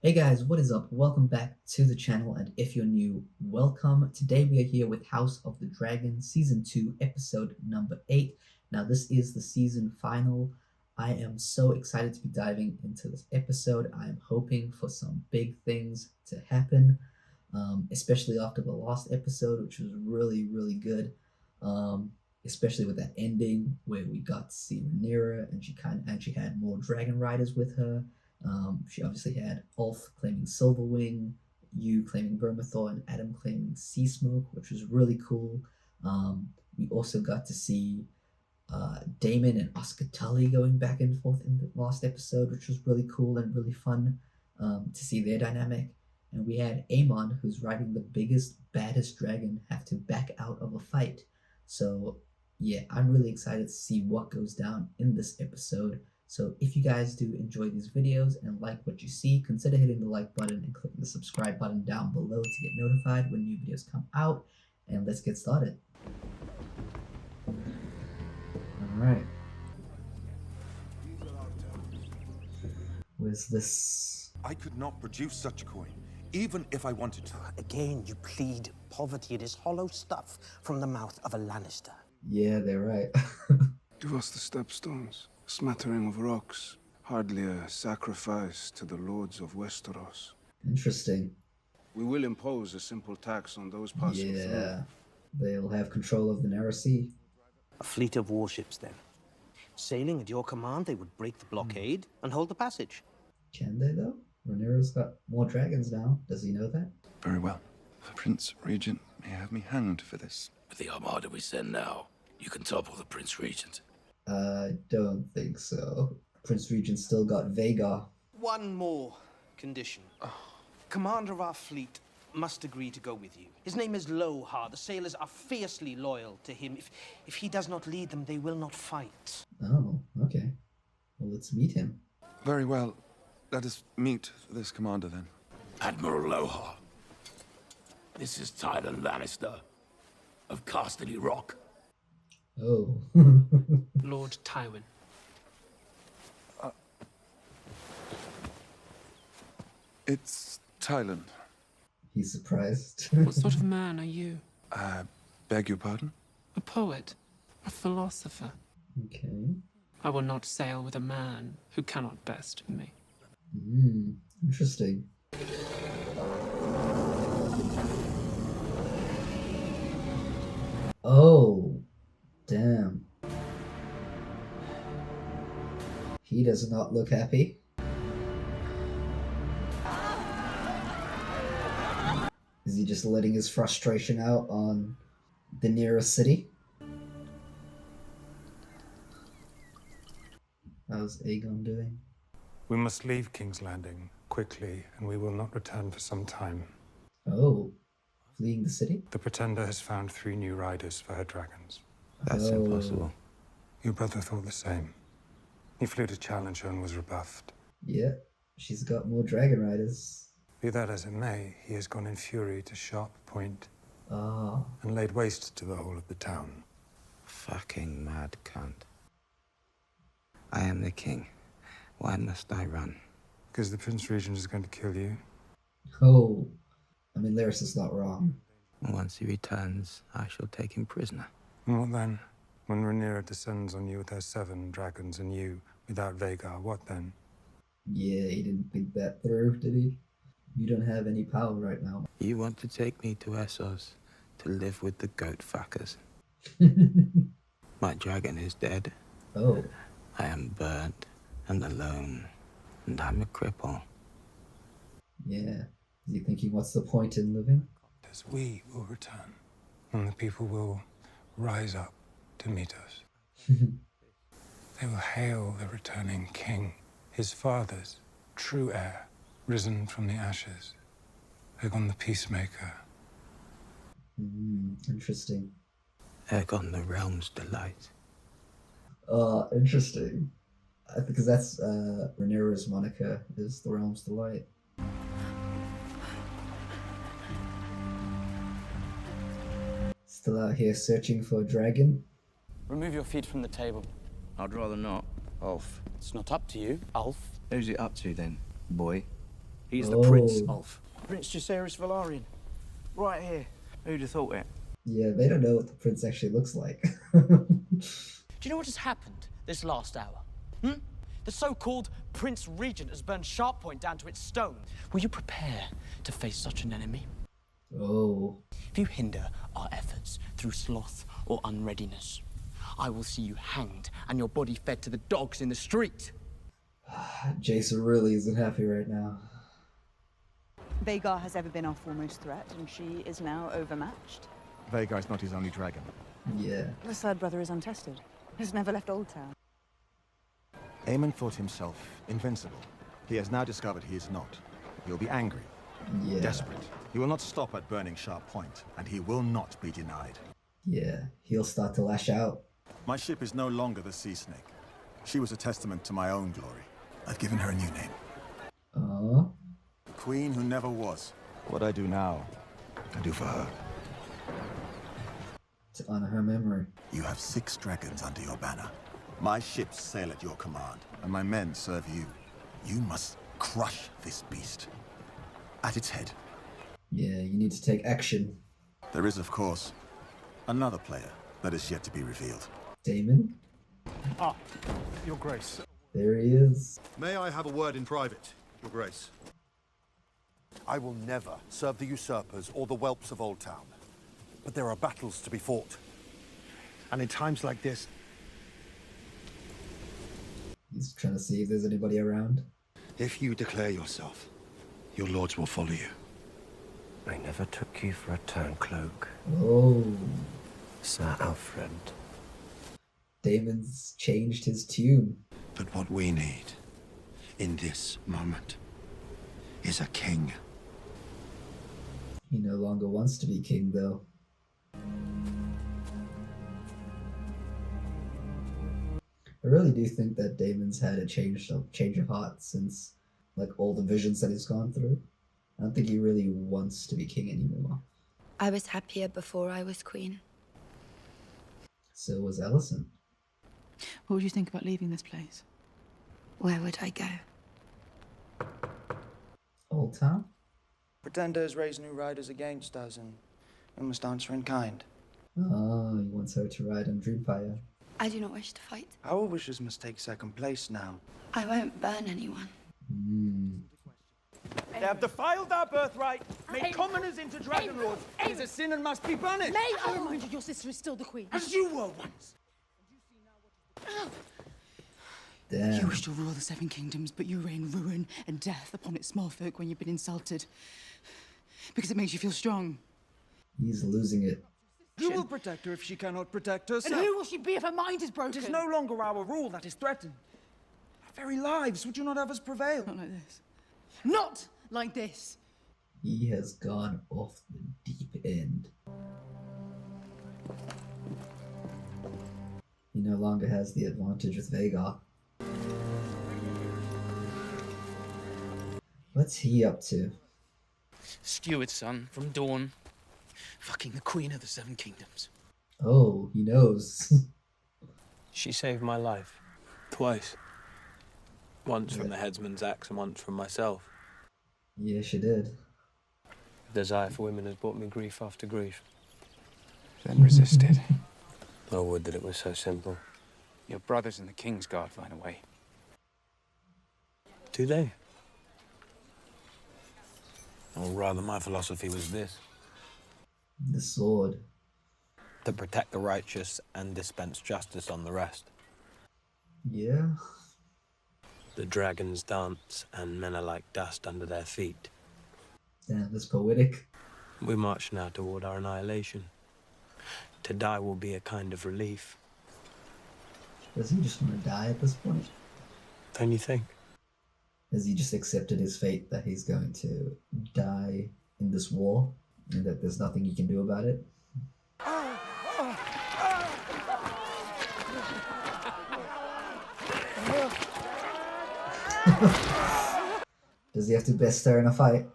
Hey guys, what is up? Welcome back to the channel, and if you're new, welcome. Today we are here with House of the Dragon Season 2, Episode number 8. Now this is the season final. I am so excited to be diving into this episode. I am hoping for some big things to happen, especially after the last episode, which was really, really good. Um, Especially with that ending where we got to see Rhaenyra and she had more dragon riders with her. She obviously had Ulf claiming Silverwing, you claiming Vermithor, and Adam claiming Sea Smoke, which was really cool. We also got to see Damon and Oscar Tully going back and forth in the last episode, which was really cool and really fun to see their dynamic. And we had Aemon, who's riding the biggest, baddest dragon, have to back out of a fight. So, yeah, I'm really excited to see what goes down in this episode. So if you guys do enjoy these videos and like what you see, consider hitting the like button and clicking the subscribe button down below to get notified when new videos come out. And let's get started. Alright. Where's this? I could not produce such a coin, even if I wanted to. Again, you plead poverty. It is hollow stuff from the mouth of a Lannister. Yeah, they're right. Give us the stepstones, a smattering of rocks, hardly a sacrifice to the lords of Westeros. Interesting. We will impose a simple tax on those passing through. Yeah, they'll have control of the Narrow Sea. A fleet of warships, then. Sailing at your command, they would break the blockade and hold the passage. Can they, though? Rhaenyra's got more dragons now. Does he know that? Very well. The Prince Regent may have me hanged for this. With the armada we send now, you can topple the Prince Regent. I don't think so. Prince Regent still got Vhagar. One more condition. Commander of our fleet must agree to go with you. His name is Lohar. The sailors are fiercely loyal to him. If he does not lead them, they will not fight. Oh, okay. Well, let's meet him. Very well. Let us meet this commander then. Admiral Lohar. This is Tyler Lannister of Casterly Rock. Oh. Lord Tywin. It's Tyland. He's surprised. What sort of man are you? Beg your pardon? A poet? A philosopher? Okay. I will not sail with a man who cannot best me. Interesting. Oh, damn. He does not look happy. Is he just letting his frustration out on the nearest city? How's Aegon doing? We must leave King's Landing quickly, and we will not return for some time. Oh, fleeing the city? The Pretender has found 3 new riders for her dragons. That's impossible. Your brother thought the same. He flew to challenge her and was rebuffed. Yeah, she's got more dragon riders. Be that as it may, he has gone in fury to Sharp Point Ah, and laid waste to the whole of the town. Fucking mad cunt. I am the king. Why must I run? Because the Prince Regent is going to kill you. oh. I mean, Larys is not wrong. Once he returns, I shall take him prisoner. And what then? When Rhaenyra descends on you with her 7 dragons and you without Vhagar, what then? Yeah, he didn't think that through, did he? You don't have any power right now. You want to take me to Essos to live with the goat fuckers. My dragon is dead. Oh, I am burnt and alone, and I'm a cripple. yeah. Is he thinking, what's the point in living? As we will return, and the people will rise up to meet us. They will hail the returning king, his father's true heir, risen from the ashes, Aegon the Peacemaker. Interesting. Aegon the realm's delight. Interesting. Because that's Rhaenyra's moniker, is the Realm's Delight. Still out here searching for a dragon? Remove your feet from the table. I'd rather not. Ulf. It's not up to you, Ulf. Who's it up to then, boy? He's the Prince Oh. of. Prince Jacaerys Velaryon. Right here. Who'd have thought it? Yeah, they don't know what the prince actually looks like. Do you know what has happened this last hour? Hmm? The so-called Prince Regent has burned Sharppoint down to its stone. Will you prepare to face such an enemy? Oh. If you hinder our efforts through sloth or unreadiness, I will see you hanged and your body fed to the dogs in the street. Jason really isn't happy right now. Vhagar has ever been our foremost threat, and she is now overmatched. Vhagar is not his only dragon. Yeah. The third brother is untested. He's never left Old Town. Aemon thought himself invincible. He has now discovered he is not. He'll be angry, Yeah. desperate. He will not stop at burning Sharp Point, and he will not be denied. Yeah. He'll start to lash out. My ship is no longer the Sea Snake. She was a testament to my own glory. I've given her a new name. Queen who never was. What I do now, I do for her. To honor her memory. You have 6 dragons under your banner. My ships sail at your command, and my men serve you. You must crush this beast. At its head. Yeah, you need to take action. There is, of course, another player that is yet to be revealed. Daemon? Ah, Your Grace. There he is. May I have a word in private, Your Grace? I will never serve the usurpers or the whelps of Old Town. But there are battles to be fought. And in times like this... He's trying to see if there's anybody around. If you declare yourself, your lords will follow you. I never took you for a turncloak, Oh. Sir Alfred. Daemon's changed his tune. But what we need, in this moment, is a king. He no longer wants to be king, though. I really do think that Daemon's had a change of heart since, like, all the visions that he's gone through. I don't think he really wants to be king anymore. I was happier before I was queen. So was Alicent. What would you think about leaving this place? Where would I go? Old Town? Pretenders raise new riders against us, and we must answer in kind. Oh, he wants her to ride on Dreamfire. I do not wish to fight. Our wishes must take second place now. I won't burn anyone. They have defiled our birthright, made commoners into dragon lords. It is a sin and must be punished. May I remind you, your sister is still the queen. As you were once. Damn. You wish to rule the Seven Kingdoms, but you rain ruin and death upon its small folk when you've been insulted. Because it makes you feel strong. He's losing it. Who will protect her if she cannot protect herself? And who will she be if her mind is broken? It is no longer our rule that is threatened. Our very lives, would you not have us prevail? Not like this. Not like this! He has gone off the deep end. He no longer has the advantage with Vhagar. What's he up to? Steward's son from Dawn. Fucking the Queen of the Seven Kingdoms. Oh, he knows. She saved my life. Twice. Once from the headsman's axe and once from myself. Yeah, she did. The desire for women has brought me grief after grief. Then resisted. I would that it was so simple. Your brothers in the King's Guard find a way. Do they? Or rather, my philosophy was this. The sword. To protect the righteous and dispense justice on the rest. Yeah. The dragons dance and men are like dust under their feet. Damn, that's poetic. We march now toward our annihilation. To die will be a kind of relief. Does he just want to die at this point? Don't you think? Has he just accepted his fate that he's going to die in this war and that there's nothing he can do about it? Does he have to best her in a fight?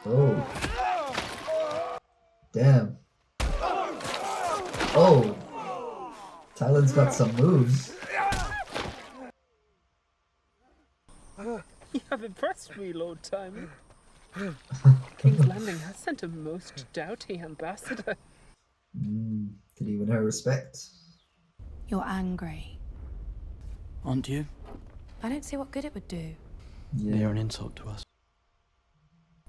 Oh. Damn. Oh. Tylan's got some moves. You have impressed me, Lord Timon. King's Landing has sent a most doughty ambassador. Did he win her respect? You're angry. Aren't you? I don't see what good it would do. Yeah. They're an insult to us.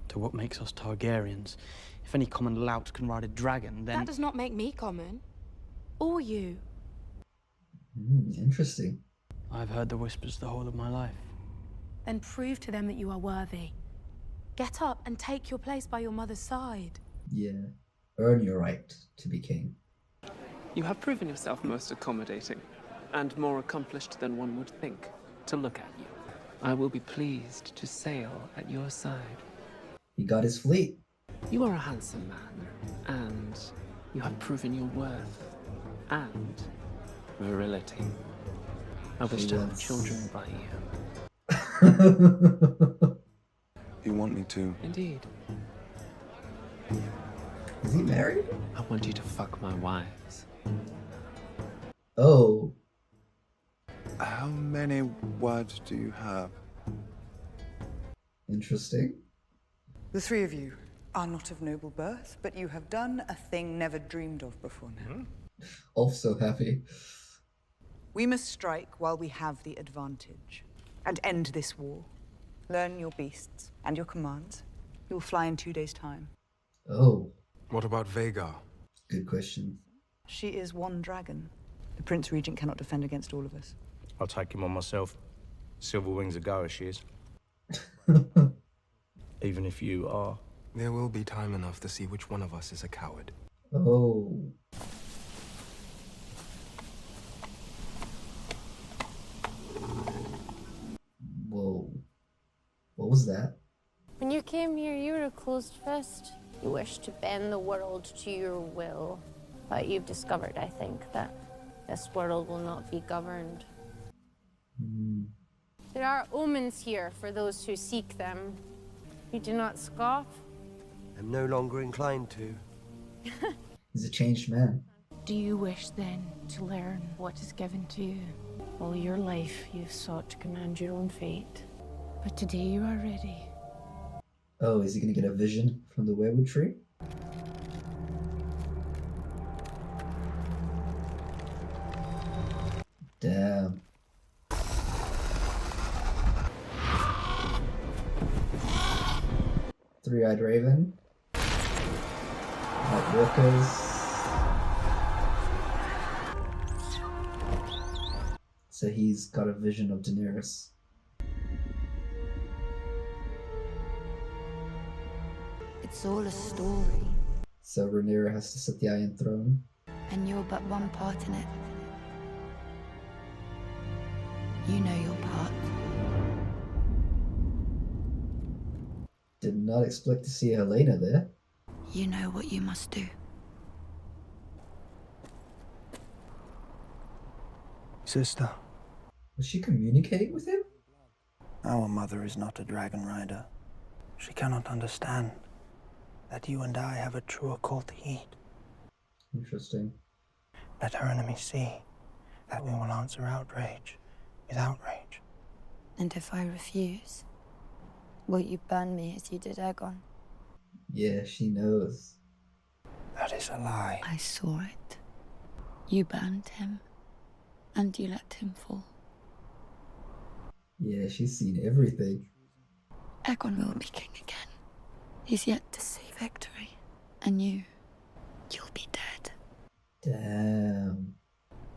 To what makes us Targaryens. If any common lout can ride a dragon, then... That does not make me common. Or you. Interesting. I've heard the whispers the whole of my life. Then prove to them that you are worthy. Get up and take your place by your mother's side. Yeah. Earn your right to be king. You have proven yourself most accommodating, and more accomplished than one would think, to look at you. I will be pleased to sail at your side. He got his fleet. You are a handsome man, and you have proven your worth and virility. I wish to have children by you. You want me to? Indeed. Is he married? I want you to fuck my wives. Oh. How many words do you have? Interesting. The three of you are not of noble birth, but you have done a thing never dreamed of before now. Also happy. We must strike while we have the advantage and end this war. Learn your beasts and your commands. You will fly in 2 days' time. Oh. What about Vhagar? Good question. She is one dragon. The Prince Regent cannot defend against all of us. I'll take him on myself. Silver Wings a goer, she is. Even if you are. There will be time enough to see which one of us is a coward. Oh. Whoa. What was that? When you came here, you were a closed fist. You wished to bend the world to your will. But you've discovered, I think, that this world will not be governed. There are omens here for those who seek them. You do not scoff. I'm no longer inclined to. He's a changed man. Do you wish then to learn what is given to you? All your life you've sought to command your own fate. But today you are ready. Oh, is he gonna get a vision from the weirwood tree? Damn. Three-eyed raven. Night walkers. So he's got a vision of Daenerys. It's all a story, So Rhaenyra has to sit the Iron Throne. and you're but one part in it. You know your part. Did not expect to see Helena there. You know what you must do. Sister, Was she communicating with him? our mother is not a dragon rider. She cannot understand that you and I have a truer call to heed. Interesting. Let her enemies see that we will answer outrage with outrage. And if I refuse, will you burn me as you did Aegon? Yeah, she knows. That is a lie. I saw it. You burned him, and you let him fall. Yeah, she's seen everything. Aegon will be king again. He's yet to see victory. And you'll be dead. Damn.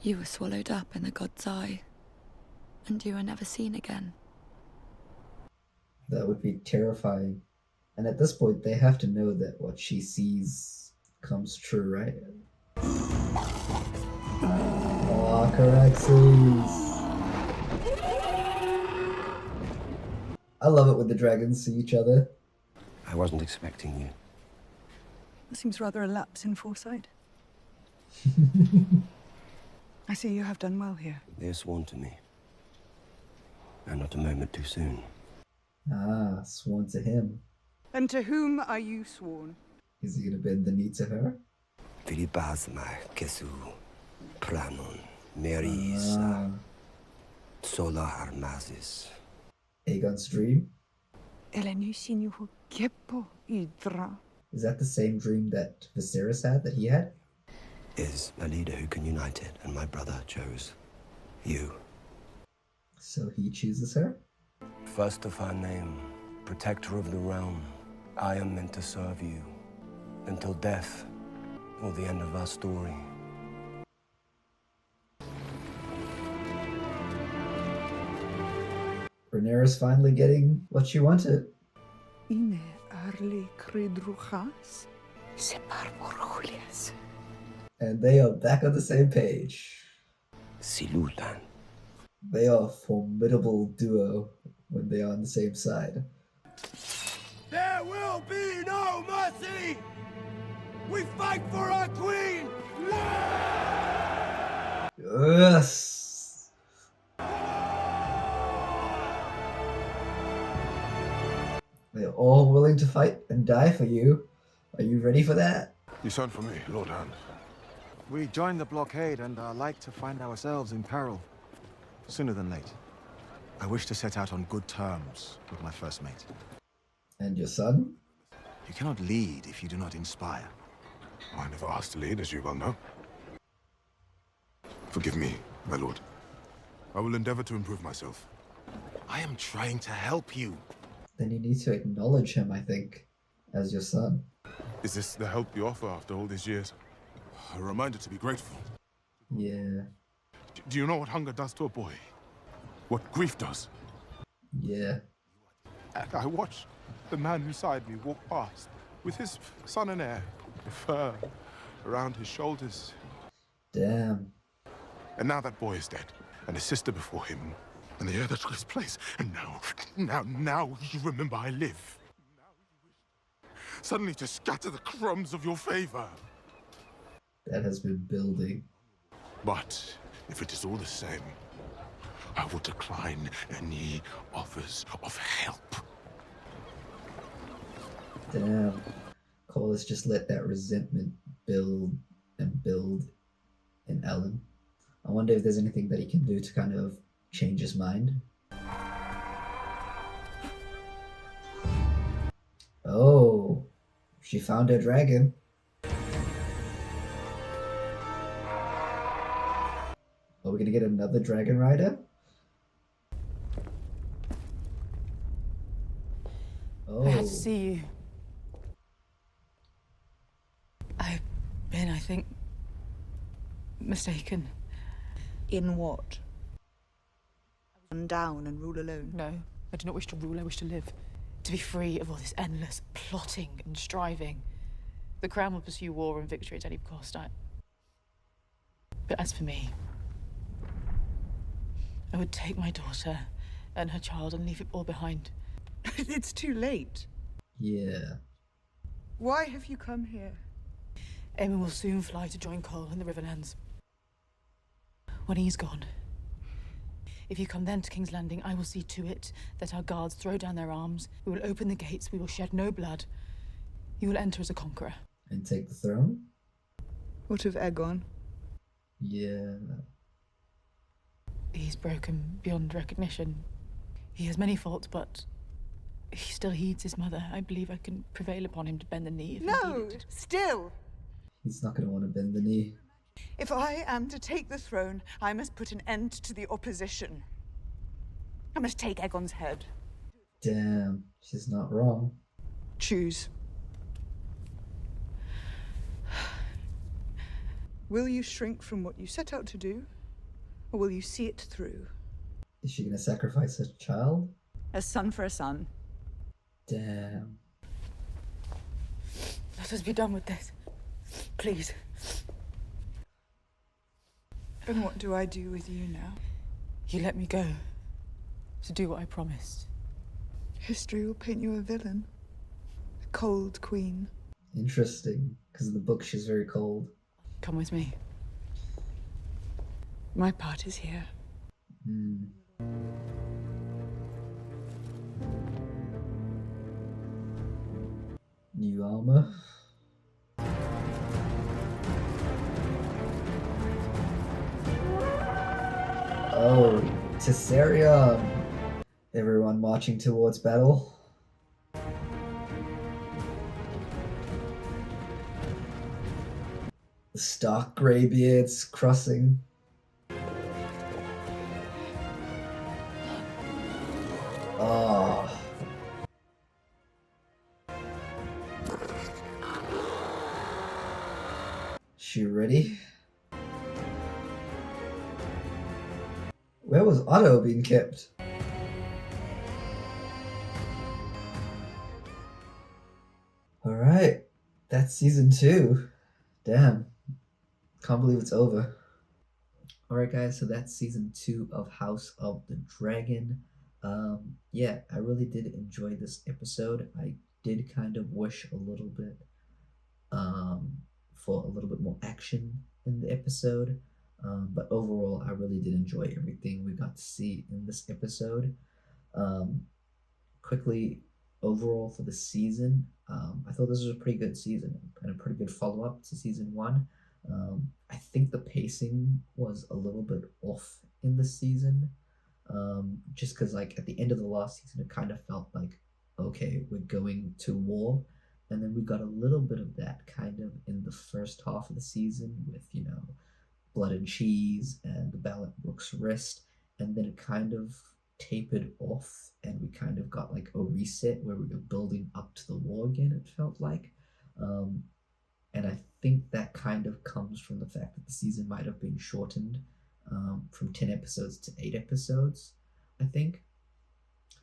You were swallowed up in the god's eye, and you were never seen again. That would be terrifying. And at this point, they have to know that what she sees comes true, right? Oh, Caraxes. I love it when the dragons see each other. I wasn't expecting you. That seems rather a lapse in foresight. I see you have done well here. They're sworn to me. And not a moment too soon. Ah, sworn to him. And to whom are you sworn? Is he gonna bend the knee to her? Filipazma, Kesu, Pranon, Merisa, Sola Armazis. Aegon's dream? Is that the same dream that Viserys had, that he had? Is a leader who can unite it, and my brother chose you. So he chooses her? First of her name, protector of the realm, I am meant to serve you until death or the end of our story. Rhaenyra's finally getting what she wanted. Ine arli cridruchas, separ Julius. And they are back on the same page. Silutan. They are a formidable duo when they are on the same side. There will be no mercy! We fight for our queen! Yes! They're all willing to fight and die for you. Are you ready for that? You sent for me, Lord Hand. We joined the blockade and are like to find ourselves in peril. Sooner than late. I wish to set out on good terms with my first mate. And your son? You cannot lead if you do not inspire. I never asked to lead, as you well know. Forgive me, my lord. I will endeavor to improve myself. I am trying to help you. Then you need to acknowledge him, I think, as your son. Is this the help you offer after all these years? A reminder to be grateful. Yeah. Do you know what hunger does to a boy? What grief does? Yeah. I watched the man beside me walk past with his son and heir, the fur around his shoulders. Damn. And now that boy is dead, and his sister before him, and the heir that took his place. And now you remember I live. Suddenly to scatter the crumbs of your favor. That has been building. But if it is all the same, I will decline any offers of help. Damn. Cole has just let that resentment build and build in Ellen. I wonder if there's anything that he can do to kind of change his mind. Oh, she found her dragon. Are we gonna get another dragon rider? Oh. I had to see you. I've been, I think, mistaken. In what? Run down and rule alone? No, I do not wish to rule, I wish to live. To be free of all this endless plotting and striving. The crown will pursue war and victory at any cost. But as for me, I would take my daughter and her child and leave it all behind. It's too late. Yeah. Why have you come here? Aemon will soon fly to join Cole in the Riverlands. When he's gone, if you come then to King's Landing, I will see to it that our guards throw down their arms. We will open the gates. We will shed no blood. You will enter as a conqueror. And take the throne? What of Aegon? Yeah. He's broken beyond recognition. He has many faults, but he still heeds his mother. I believe I can prevail upon him to bend the knee. No, still. He's not going to want to bend the knee. If I am to take the throne, I must put an end to the opposition. I must take Aegon's head. Damn, she's not wrong. Choose. Will you shrink from what you set out to do, or will you see it through? Is she going to sacrifice her child? A son for a son. Damn. Let us be done with this. Please. And what do I do with you now? You let me go to do what I promised. History will paint you a villain. A cold queen. Interesting, because in the book she's very cold. Come with me. My part is here. New armor. Oh, Tessarium. Everyone marching towards battle. The Stark Greybeards crossing. Oh. She ready? Where was Otto being kept? Alright, that's season 2. Damn. Can't believe it's over. Alright guys, so that's season 2 of House of the Dragon. Yeah, I really did enjoy this episode. I did kind of wish a little bit for a little bit more action in the episode. But overall, I really did enjoy everything we got to see in this episode. Quickly, overall for the season, I thought this was a pretty good season and a pretty good follow-up to season 1. I think the pacing was a little bit off in the season, just because like at the end of the last season it kind of felt like, okay, we're going to war, and then we got a little bit of that kind of in the first half of the season with, you know, Blood and Cheese and the Battle at Brook's Rest, and then it kind of tapered off and we kind of got like a reset where we were building up to the war again, it felt like. And I think that kind of comes from the fact that the season might have been shortened from 10 episodes to 8 episodes, I think.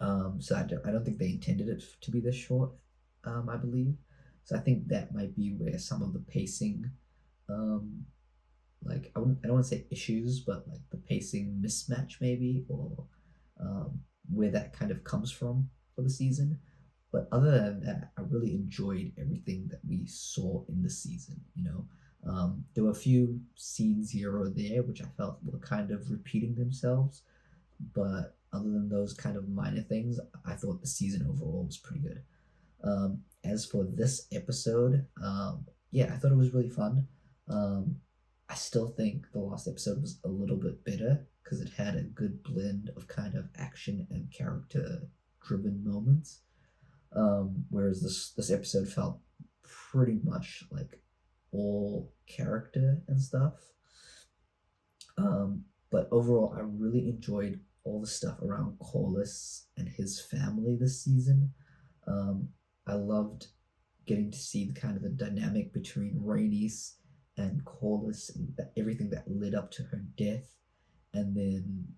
So I don't think they intended it to be this short, I believe. So I think that might be where some of the pacing, like I don't want to say issues, but like the pacing mismatch maybe, or where that kind of comes from for the season. But other than that, I really enjoyed everything that we saw in the season, you know. There were a few scenes here or there which I felt were kind of repeating themselves, but other than those kind of minor things, I thought the season overall was pretty good. As for this episode, yeah, I thought it was really fun. I still think the last episode was a little bit better because it had a good blend of kind of action and character-driven moments. Whereas this episode felt pretty much like all character and stuff. But overall, I really enjoyed all the stuff around Corlys and his family this season. I loved getting to see the kind of the dynamic between Rhaenys and Corlys and everything that led up to her death, and then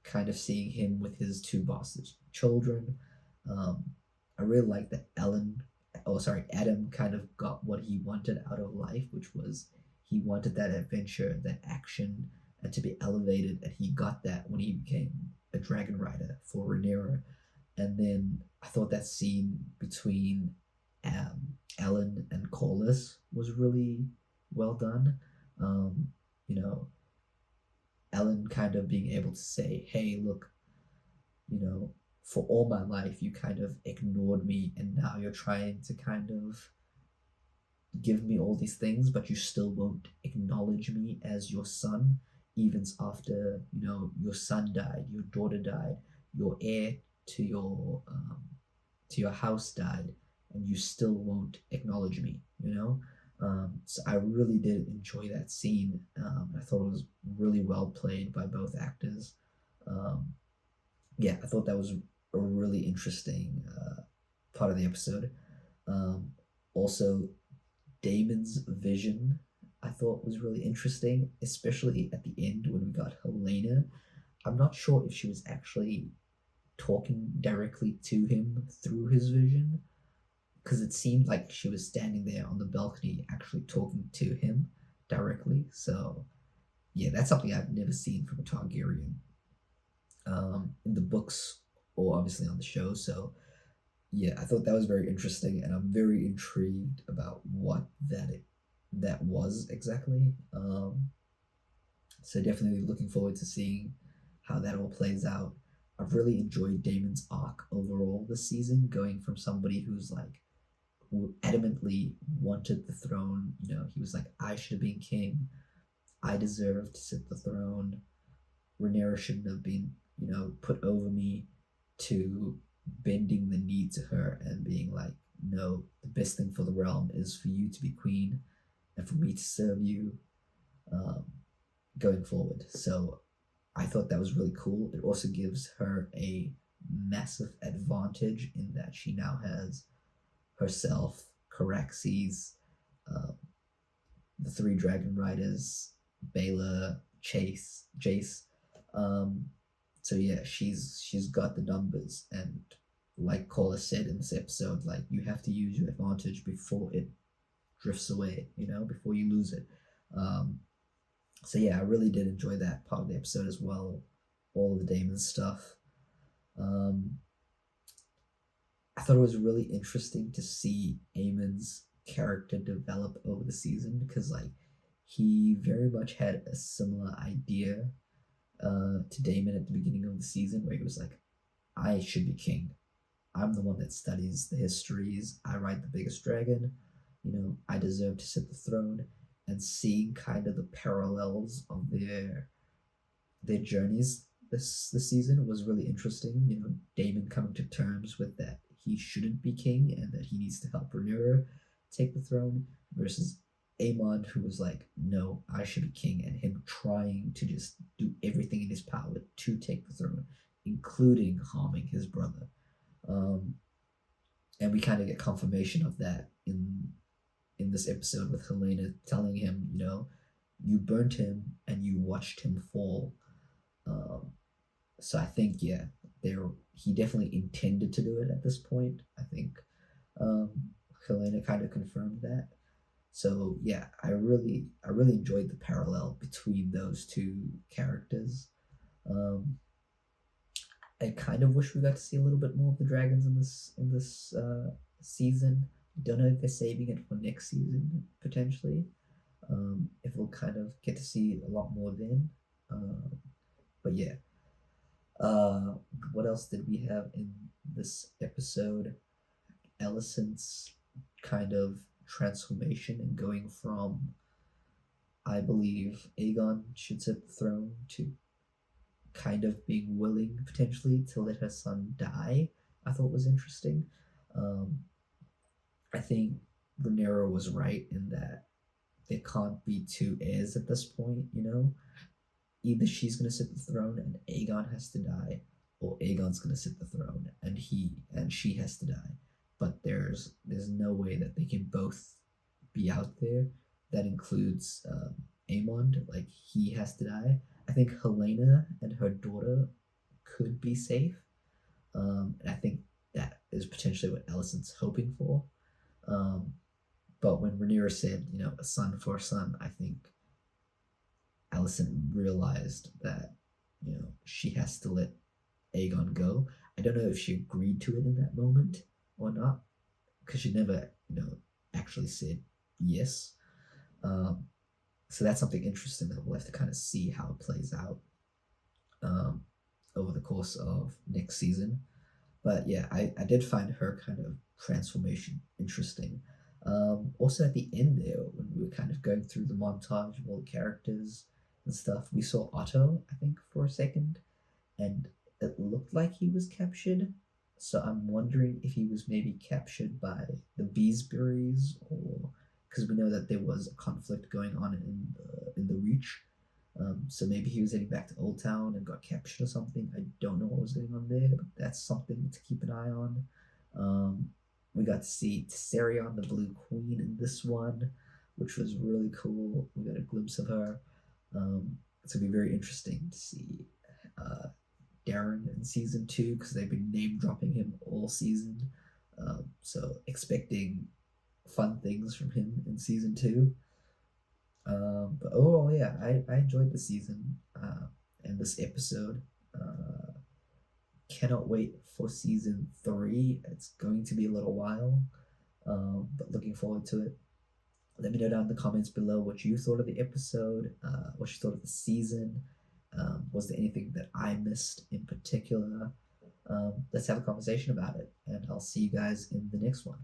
kind of seeing him with his 2 bastard children. I really like that Adam kind of got what he wanted out of life, which was he wanted that adventure, that action, and to be elevated, and he got that when he became a dragon rider for Rhaenyra. And then I thought that scene between Ellen and Corlys was really well done. You know, Ellen kind of being able to say, hey, look, you know, for all my life you kind of ignored me, and now you're trying to kind of give me all these things, but you still won't acknowledge me as your son, even after, you know, your son died, your daughter died, your heir to your house died, and you still won't acknowledge me, you know. So I really did enjoy that scene. I thought it was really well played by both actors. Yeah, I thought that was a really interesting part of the episode. Also, Daemon's vision I thought was really interesting, especially at the end when we got Helena. I'm not sure if she was actually talking directly to him through his vision, because it seemed like she was standing there on the balcony actually talking to him directly. So yeah, that's something I've never seen from a Targaryen in the books or obviously on the show. So yeah, I thought that was very interesting, and I'm very intrigued about what that was exactly. So definitely looking forward to seeing how that all plays out. I've really enjoyed Daemon's arc overall this season, going from somebody who adamantly wanted the throne. You know, he was like, I should have been king. I deserve to sit the throne. Rhaenyra shouldn't have been, you know, put over me. to bending the knee to her and being like, no, the best thing for the realm is for you to be queen and for me to serve you going forward. So I thought that was really cool. It also gives her a massive advantage in that she now has herself, Caraxes, the 3 dragon riders, Baela, Jace. So yeah, she's got the numbers, and like Cola said in this episode, like you have to use your advantage before it drifts away, before you lose it. So yeah, I really did enjoy that part of the episode as well, all of the Daemon stuff. I thought it was really interesting to see Aemon's character develop over the season, because like he very much had a similar idea to Daemon at the beginning of the season, where he was like, I should be king. I'm the one that studies the histories. I ride the biggest dragon. I deserve to sit the throne. And seeing kind of the parallels of their journeys this season was really interesting. Daemon coming to terms with that he shouldn't be king and that he needs to help Rhaenyra take the throne, versus Aemon, who was like, no, I should be king, and him trying to just do everything in his power to take the throne, including harming his brother. And we kind of get confirmation of that in this episode with Helaena telling him, you burnt him and you watched him fall. So I think, yeah, he definitely intended to do it at this point. I think Helaena kind of confirmed that. So yeah, I really enjoyed the parallel between those two characters. I kind of wish we got to see a little bit more of the dragons in this season. Don't know if they're saving it for next season, potentially. If we'll kind of get to see a lot more then. But yeah. What else did we have in this episode? Alicent's kind of transformation and going from, I believe Aegon should sit the throne, to kind of being willing potentially to let her son die, I thought was interesting. I think Rhaenyra was right in that there can't be two heirs at this point, Either she's going to sit the throne and Aegon has to die, or Aegon's going to sit the throne and she has to die. But there's no way that they can both be out there. That includes Aemon, like he has to die. I think Helaena and her daughter could be safe. And I think that is potentially what Alicent's hoping for. But when Rhaenyra said, a son for a son, I think Alicent realized that, she has to let Aegon go. I don't know if she agreed to it in that moment or not, because she never, actually said yes. So that's something interesting that we'll have to kind of see how it plays out over the course of next season. But yeah, I did find her kind of transformation interesting. Also at the end there, when we were kind of going through the montage of all the characters and stuff, we saw Otto, I think, for a second, and it looked like he was captured. So I'm wondering if he was maybe captured by the Beesburys, or because we know that there was a conflict going on in the Reach. So maybe he was heading back to Old Town and got captured or something. I don't know what was going on there, but that's something to keep an eye on. We got to see Tessarion, the Blue Queen, in this one, which was really cool. We got a glimpse of her. It's going to be very interesting to see Darren in season 2, because they've been name dropping him all season. So expecting fun things from him in season 2. But overall, yeah, I enjoyed the season and this episode. Cannot wait for season 3. It's going to be a little while, but looking forward to it. Let me know down in the comments below what you thought of the episode, what you thought of the season. Was there anything that I missed in particular? Let's have a conversation about it, and I'll see you guys in the next one.